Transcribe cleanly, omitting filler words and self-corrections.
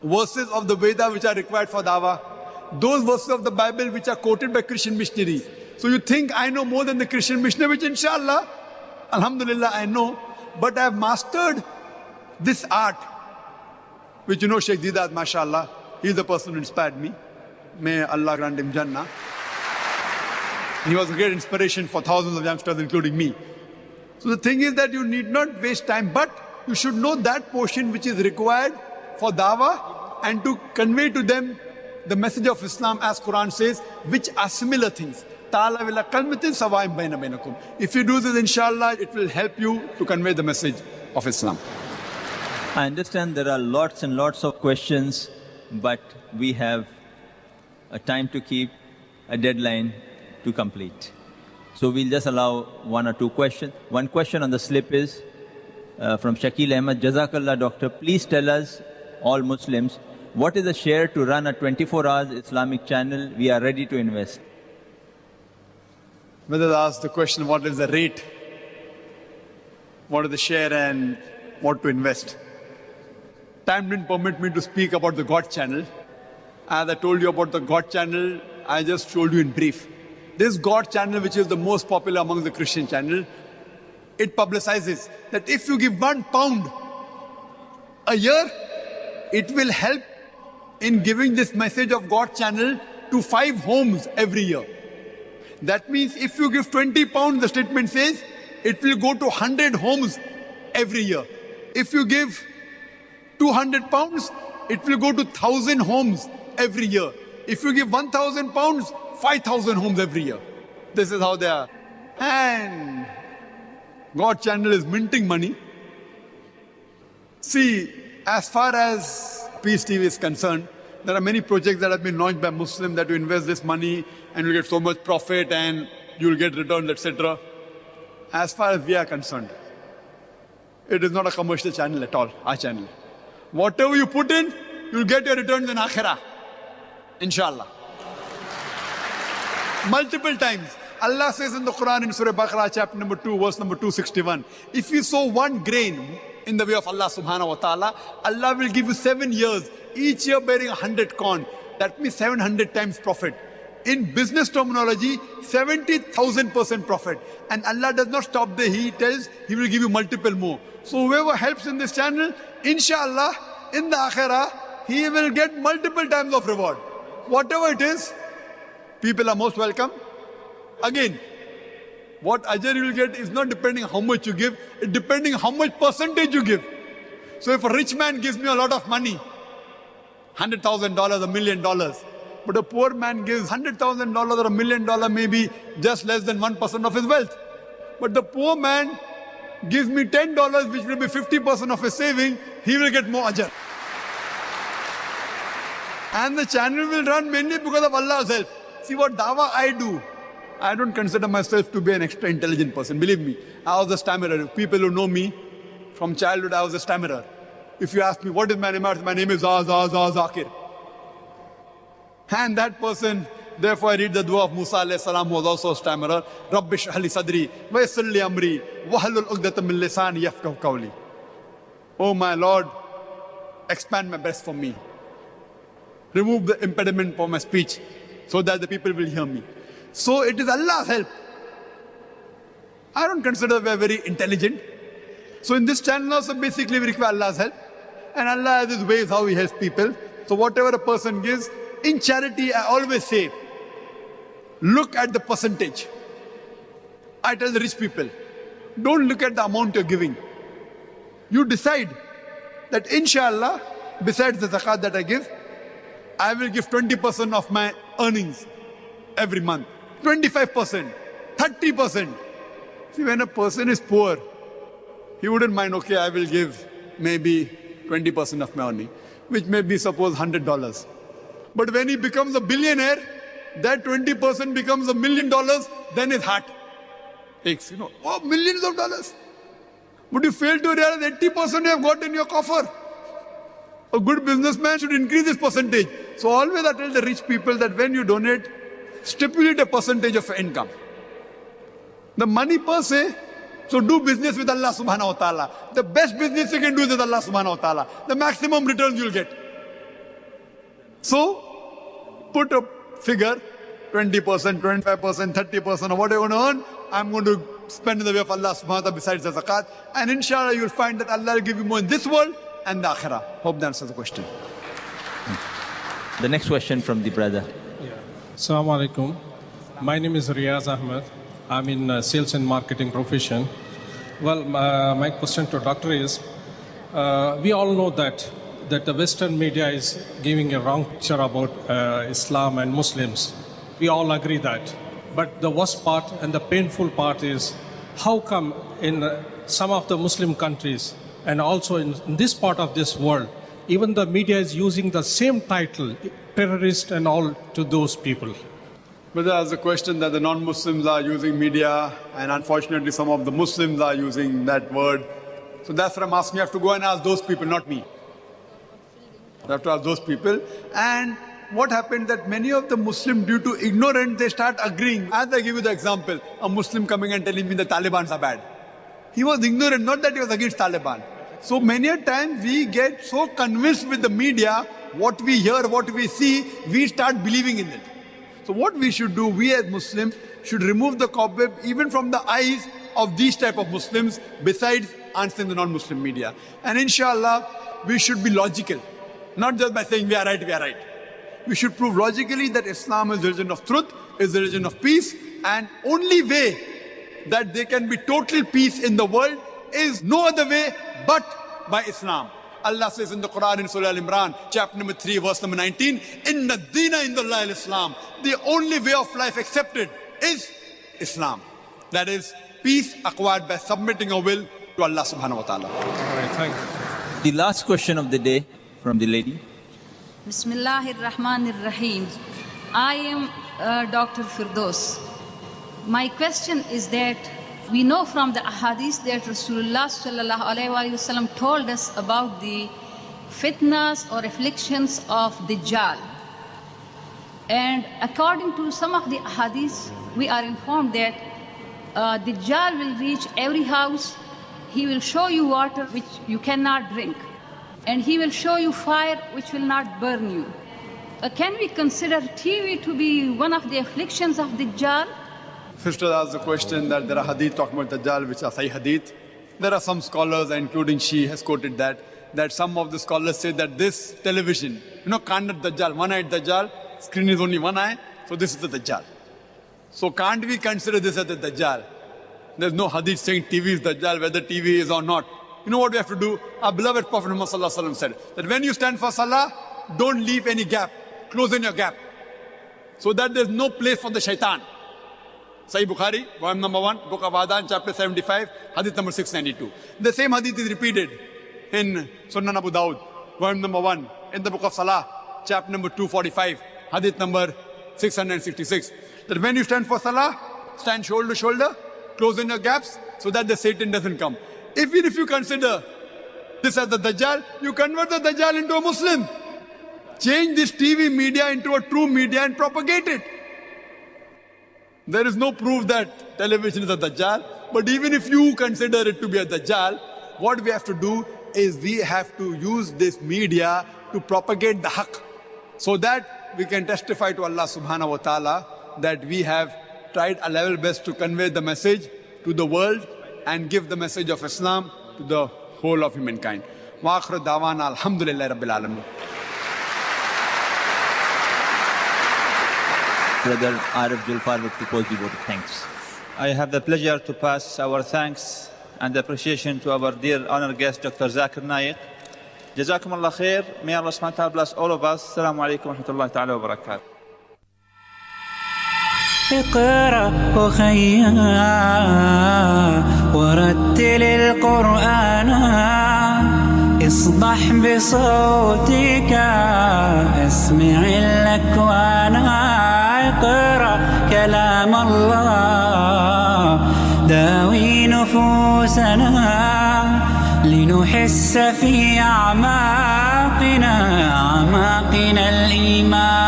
verses of the Veda which are required for dawah, those verses of the Bible which are quoted by Christian missionary. So you think I know more than the Christian missionary, which inshallah, alhamdulillah, I know, but I have mastered this art, which you know Sheikh Deedat, mashallah, he is the person who inspired me. May Allah grant him Jannah. He was a great inspiration for thousands of youngsters, including me. So the thing is that you need not waste time, but you should know that portion which is required for dawah and to convey to them the message of Islam, as Quran says, which are similar things. If you do this, inshallah, it will help you to convey the message of Islam. I understand there are lots and lots of questions, but we have a time to keep, a deadline to complete. So we'll just allow one or two questions. One question on the slip is from Shakil Ahmed. Jazakallah, doctor. Please tell us, all Muslims, what is the share to run a 24-hour Islamic channel? We are ready to invest. Whether ask the question, what is the rate? What is the share and what to invest? Time didn't permit me to speak about the God channel. As I told you about the God channel, I just told you in brief. This God channel, which is the most popular among the Christian channel, it publicizes that if you give £1 a year, it will help in giving this message of God channel to 5 homes every year. That means if you give £20, the statement says, it will go to 100 homes every year. If you give £200, it will go to 1,000 homes every year. If you give £1,000, 5,000 homes every year. This is how they are. And God channel is minting money. See, as far as Peace TV is concerned, there are many projects that have been launched by Muslims that you invest this money and you get so much profit and you will get returns, etc. As far as we are concerned, it is not a commercial channel at all, our channel. Whatever you put in, you will get your returns in Akhirah. Inshallah. Multiple times. Allah says in the Quran in Surah Baqarah chapter number 2 verse number 261, if you sow 1 grain in the way of Allah subhanahu wa ta'ala, Allah will give you 7 years, each year bearing 100 corn. That means 700 times profit. In business terminology, 70,000% profit. And Allah does not stop there. He tells He will give you multiple more. So whoever helps in this channel, inshallah, in the Akhirah, he will get multiple times of reward. Whatever it is, people are most welcome. Again, what ajr you will get is not depending how much you give, it's depending how much percentage you give. So if a rich man gives me a lot of money, $100,000, $1 million, but a poor man gives $100,000 or $1 million, maybe just less than 1% of his wealth. But the poor man gives me $10, which will be 50% of his saving, he will get more ajr. And the channel will run mainly because of Allah's help. See what dawah I do. I don't consider myself to be an extra intelligent person. Believe me, I was a stammerer. People who know me from childhood, I was a stammerer. If you ask me, what is my name? My name is Zakir. And that person, therefore I read the dua of Musa alayhi salam, who was also a stammerer. Rabbi shrah li sadri, wa yassir li amri, wahlul 'uqdatam min lisani yafqahu qawli. Oh my Lord, expand my breast for me. Remove the impediment for my speech so that the people will hear me. So it is Allah's help. I don't consider we are very intelligent. So in this channel also basically we require Allah's help. And Allah has His ways how He helps people. So whatever a person gives, in charity I always say, look at the percentage. I tell the rich people, don't look at the amount you're giving. You decide that inshallah, besides the zakat that I give, I will give 20% of my earnings every month. 25%, 30%. See, when a person is poor, he wouldn't mind, okay, I will give maybe 20% of my earning, which may be, suppose, $100. But when he becomes a billionaire, that 20% becomes $1 million, then his heart aches. Oh, millions of dollars. Would you fail to realize 80% you have got in your coffer? A good businessman should increase this percentage. So always I tell the rich people that when you donate, stipulate a percentage of your income. The money per se, so do business with Allah subhanahu wa ta'ala. The best business you can do is with Allah subhanahu wa ta'ala. The maximum returns you'll get. So, put a figure, 20%, 25%, 30%, or whatever you want to earn, I'm going to spend in the way of Allah subhanahu wa ta'ala besides the zakat. And inshallah, you'll find that Allah will give you more in this world and the akhirah. Hope that answers the question. The next question from the brother. Assalamu alaikum. My name is Riaz Ahmed. I'm in sales and marketing profession. Well, my question to doctor is, we all know that the Western media is giving a wrong picture about Islam and Muslims. We all agree that. But the worst part and the painful part is, how come in some of the Muslim countries and also in this part of this world, even the media is using the same title, terrorist and all, to those people? But there's a question that the non-Muslims are using media, and unfortunately some of the Muslims are using that word. So that's what I'm asking. You have to go and ask those people, not me. You have to ask those people. And what happened that many of the Muslims, due to ignorance, they start agreeing. As I give you the example, a Muslim coming and telling me the Taliban are bad. He was ignorant, not that he was against Taliban. So many a times we get so convinced with the media, what we hear, what we see, we start believing in it. So what we should do, we as Muslims should remove the cobweb even from the eyes of these type of Muslims, besides answering the non-Muslim media. And inshallah, we should be logical. Not just by saying we are right, we are right. We should prove logically that Islam is the religion of truth, is the religion of peace, and only way that there can be total peace in the world is no other way but by Islam. Allah says in the Quran in Surah Al-Imran, chapter number 3, verse number 19, Inna Deena Indallahi al-Islam. The only way of life accepted is Islam. That is peace acquired by submitting our will to Allah subhanahu wa ta'ala. All right, thank you. The last question of the day from the lady. Bismillahir Rahmanir Rahim. I am Dr. Firdaus. My question is that we know from the ahadith that Rasulullah sallallahu alaihi wasallam told us about the fitnas or afflictions of Dajjal. And according to some of the ahadith, we are informed that Dajjal will reach every house. He will show you water which you cannot drink. And he will show you fire which will not burn you. Can we consider TV to be one of the afflictions of Dajjal? Sister asked the question that there are hadith talking about Dajjal which are Sahih hadith. There are some scholars, including she has quoted that some of the scholars say that this television, can't Dajjal, one-eyed Dajjal, screen is only one eye, so this is the Dajjal. So can't we consider this as the Dajjal? There's no hadith saying TV is Dajjal, whether TV is or not. You know what we have to do? Our beloved Prophet Muhammad sallallahu alaihi wasallam said that when you stand for salah, don't leave any gap. Close in your gap. So that there's no place for the shaitan. Sahih Bukhari, volume number 1, Book of Adhan, chapter 75, hadith number 692. The same hadith is repeated in Sunan Abu Dawud, volume number 1, in the Book of Salah, chapter number 245, hadith number 666. That when you stand for salah, stand shoulder to shoulder, close in your gaps, so that the Satan doesn't come. Even if you consider this as the Dajjal, you convert the Dajjal into a Muslim. Change this TV media into a true media and propagate it. There is no proof that television is a Dajjal, but even if you consider it to be a Dajjal, what we have to do is we have to use this media to propagate the haqq, so that we can testify to Allah subhanahu wa ta'ala that we have tried our level best to convey the message to the world and give the message of Islam to the whole of humankind. Wa akhir da'wana alhamdulillahi rabbil alamin. Brother Arif Julfar would propose the vote of thanks. I have the pleasure to pass our thanks and appreciation to our dear honored guest, Dr. Zakir Naik. Jazakum Allah khair. May Allah subhanahu wa ta'ala bless all of us. Assalamu alaikum wa rahmatullahi ta'ala wa barakatuh. اقرأ أخيا ورتل القرآن اصدح بصوتك اسمع الأكوان اقرأ كلام الله داوي نفوسنا لنحس في أعماقنا الإيمان